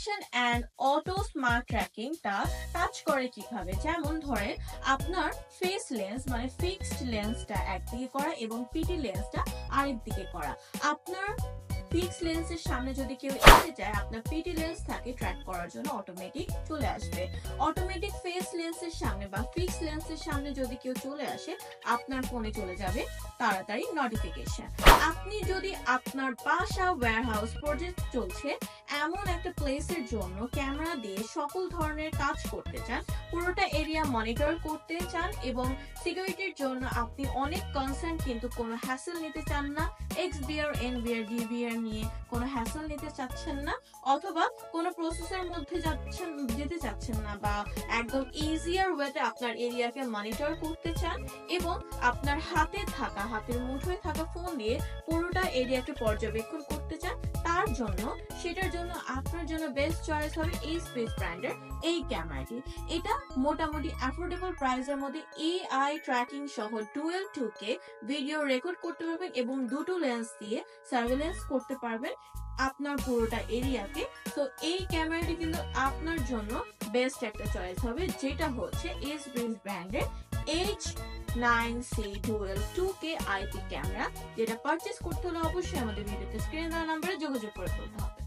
Notification and auto smart ট্র্যাকিংটা কাজ করে কিভাবে, যেমন ধরেন আপনার ফেস লেন্স মানে ফিক্সড লেন্সটা একদিকে করা এবং পিটি লেন্সটা আরেক দিকে করা। আপনার ফিক্স লেন্সের সামনে যদি কেউ এসে যায়, আপনার পিটি লেন্স থাকে ট্র্যাক করার জন্য অটোমেটিক চলে আসবে। অটোমেটিক ফেস লেন্সের সামনে বা ফিক্স লেন্সের সামনে যদি কেউ চলে আসে, আপনার ফোনে চলে যাবে তাড়াতাড়ি নোটিফিকেশন। আপনি যদি আপনার বাসা ওয়্যারহাউস প্রজেক্ট চলছে এমন একটা প্লেসের জন্য ক্যামেরা দিয়ে সকল ধরনের কাজ করতে চান, পুরোটা এরিয়া মনিটর করতে চান এবং সিকিউরিটির জন্য আপনি অনেক কনসার্ন কিন্তু কোনো হ্যাসেল নিতে চান না, এক্সবিআর এনবিআর ডিবিআর নিয়ে কোনো হ্যাসেল নিতে চাচ্ছেন না, অথবা কোনো প্রসেসের মধ্যে যেতে চাচ্ছেন না, বা একদম ইজিয়ার ওয়েতে আপনার এরিয়াকে মনিটর করতে চান এবং আপনার হাতের মুঠোয় থাকা ফোন দিয়ে পুরোটা এরিয়াকে পর্যবেক্ষণ করতে চান, তার জন্য সেটার জন্য আপনার জন্য বেস্ট চয়েস হবে এই স্পেস ব্র্যান্ডের এই ক্যামেরাটি। এটা মোটামুটি অ্যাফোর্ডেবল প্রাইসের মধ্যে এআই ট্র্যাকিং সহ ডুয়েল 2K ভিডিও রেকর্ড করতে পারবেন এবং দুটো লেন্স দিয়ে সার্ভেলেন্স করতে পারবেন আপনার পুরোটা এরিয়াকে। তো এই ক্যামেরাটি কিন্তু আপনার জন্য বেস্ট একটা চয়েস হবে, যেটা হচ্ছে এসবিএস ব্র্যান্ডের H9C dual 2K IP camera, যেটা পারচেস করতে হলে অবশ্যই আমাদের ভিডিওতে স্ক্রিনে দেওয়া নম্বরে যোগাযোগ করে ফেলতে হবে।